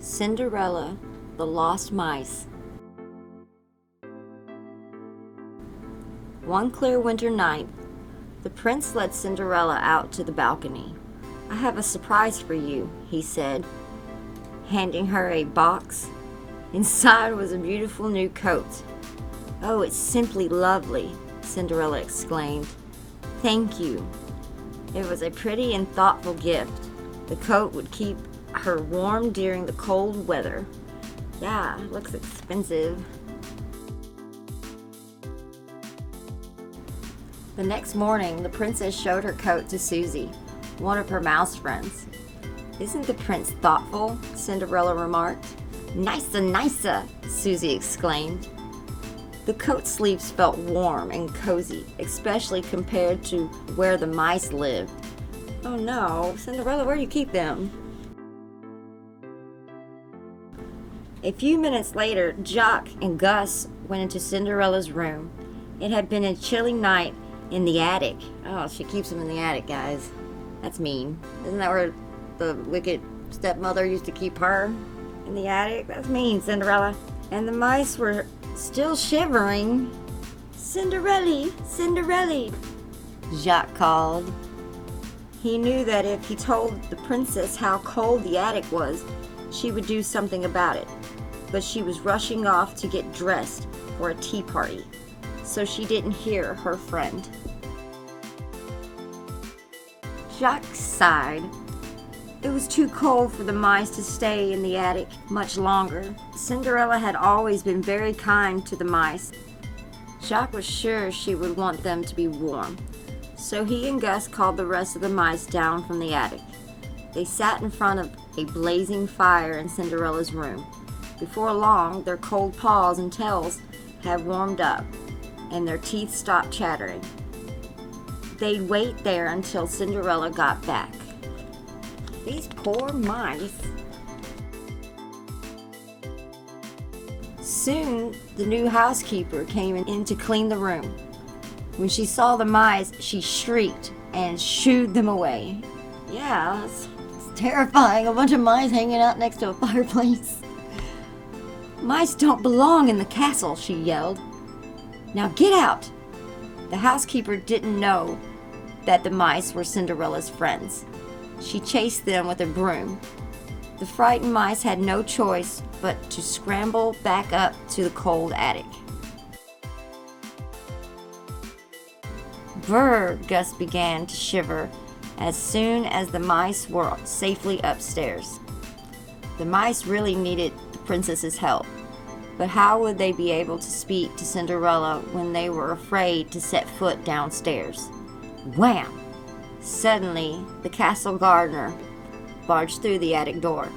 Cinderella, the Lost Mice. One clear winter night, the prince led Cinderella out to the balcony. "I have a surprise for you," he said, handing her a box. Inside was a beautiful new coat. "Oh, it's simply lovely," Cinderella exclaimed. "Thank you." It was a pretty and thoughtful gift. The coat would keep her warm during the cold weather. Yeah, it looks expensive. The next morning, the princess showed her coat to Susie, one of her mouse friends. "Isn't the prince thoughtful?" Cinderella remarked. "Nicer, nicer," Susie exclaimed. The coat sleeves felt warm and cozy, especially compared to where the mice lived. "Oh no, Cinderella, where do you keep them?" A few minutes later, Jock and Gus went into Cinderella's room. It had been a chilly night in the attic. Oh, she keeps them in the attic, guys. That's mean. Isn't that where the wicked stepmother used to keep her? In the attic? That's mean, Cinderella. And the mice were still shivering. "Cinderella, Cinderella," Jacques called. He knew that if he told the princess how cold the attic was, she would do something about it. But she was rushing off to get dressed for a tea party, so she didn't hear her friend. Jacques sighed. It was too cold for the mice to stay in the attic much longer. Cinderella had always been very kind to the mice. Jacques was sure she would want them to be warm, so he and Gus called the rest of the mice down from the attic. They sat in front of a blazing fire in Cinderella's room. Before long, their cold paws and tails had warmed up, and their teeth stopped chattering. They'd wait there until Cinderella got back. These poor mice. Soon, the new housekeeper came in to clean the room. When she saw the mice, she shrieked and shooed them away. Yeah, it's terrifying. A bunch of mice hanging out next to a fireplace. "Mice don't belong in the castle," she yelled. "Now get out!" The housekeeper didn't know that the mice were Cinderella's friends. She chased them with a broom. The frightened mice had no choice but to scramble back up to the cold attic. Brr, Gus began to shiver as soon as the mice were safely upstairs. The mice really needed the princess's help, but how would they be able to speak to Cinderella when they were afraid to set foot downstairs? Wham! Suddenly, the castle gardener barged through the attic door.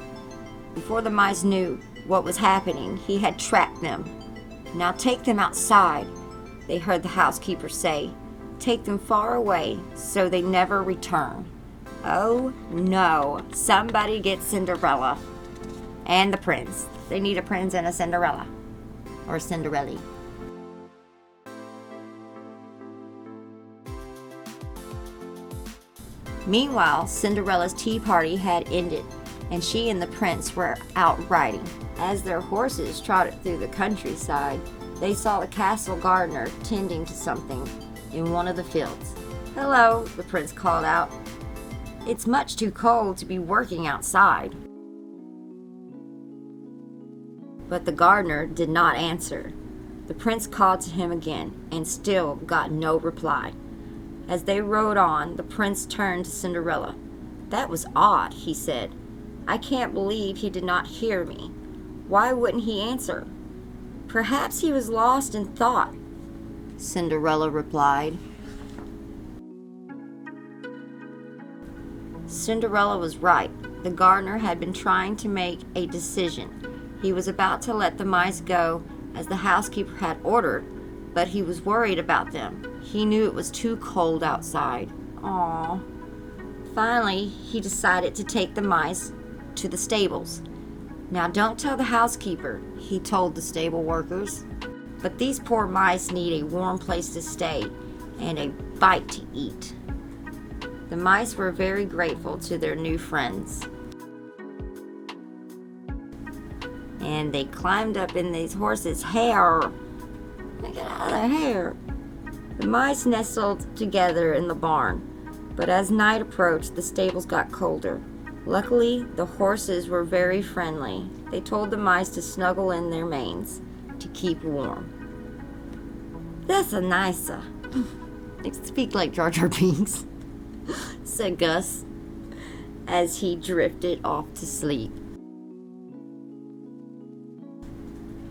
Before the mice knew what was happening, he had trapped them. "Now take them outside," they heard the housekeeper say. "Take them far away so they never return." Oh no, somebody get Cinderella. And the prince. They need a prince and a Cinderella. Or Cinderella. Meanwhile, Cinderella's tea party had ended, and she and the prince were out riding. As their horses trotted through the countryside, they saw the castle gardener tending to something in one of the fields. "Hello," the prince called out. "It's much too cold to be working outside." But the gardener did not answer. The prince called to him again, and still got no reply. As they rode on, the prince turned to Cinderella. "That was odd," he said. "I can't believe he did not hear me. Why wouldn't he answer?" "Perhaps he was lost in thought," Cinderella replied. Cinderella was right. The gardener had been trying to make a decision. He was about to let the mice go as the housekeeper had ordered, but he was worried about them. He knew it was too cold outside. Aww. Finally, he decided to take the mice to the stables. "Now don't tell the housekeeper," he told the stable workers. "But these poor mice need a warm place to stay and a bite to eat." The mice were very grateful to their new friends. and they climbed up in these horses' hair. Get out of their hair. The mice nestled together in the barn, but as night approached, the stables got colder. Luckily, the horses were very friendly. They told the mice to snuggle in their manes to keep warm. "That's a nicer." They speak like Jar Jar Binks, said Gus, as he drifted off to sleep.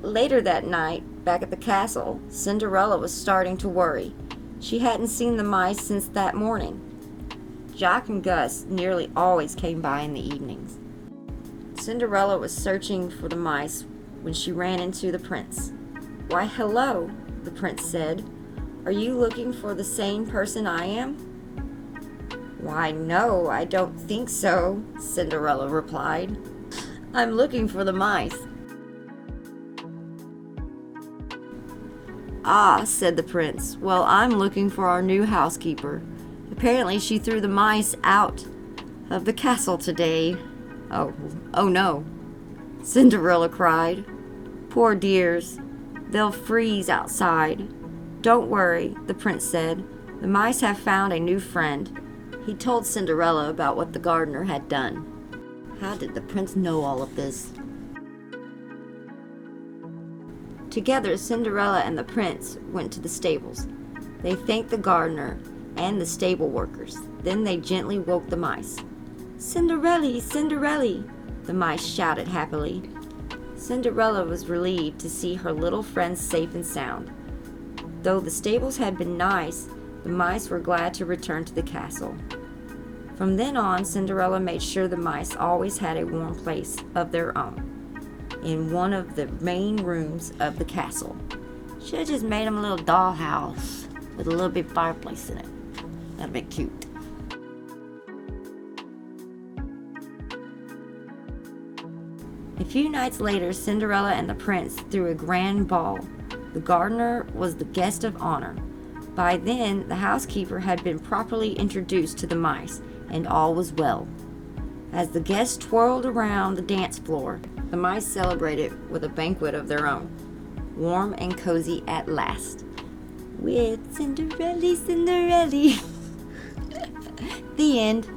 Later that night, back at the castle, Cinderella was starting to worry. She hadn't seen the mice since that morning. Jock and Gus nearly always came by in the evenings. Cinderella was searching for the mice when she ran into the prince. "Why, hello," the prince said. "Are you looking for the same person I am?" "Why, no, I don't think so," Cinderella replied. "I'm looking for the mice." "Ah," said the prince. "Well, I'm looking for our new housekeeper. Apparently she threw the mice out of the castle today." Oh no," Cinderella cried. "Poor dears, they'll freeze outside." "Don't worry," the prince said. "The mice have found a new friend." He told Cinderella about what the gardener had done. How did the prince know all of this? Together, Cinderella and the prince went to the stables. They thanked the gardener and the stable workers. Then they gently woke the mice. "Cinderella, Cinderella!" the mice shouted happily. Cinderella was relieved to see her little friends safe and sound. Though the stables had been nice, the mice were glad to return to the castle. From then on, Cinderella made sure the mice always had a warm place of their own in one of the main rooms of the castle. Should have just made them a little dollhouse with a little bit fireplace in it. That'd be cute. A few nights later, Cinderella and the prince threw a grand ball. The gardener was the guest of honor. By then, the housekeeper had been properly introduced to the mice, and all was well. As the guests twirled around the dance floor, the mice celebrated with a banquet of their own, warm and cozy at last. With Cinderella, Cinderella. The end.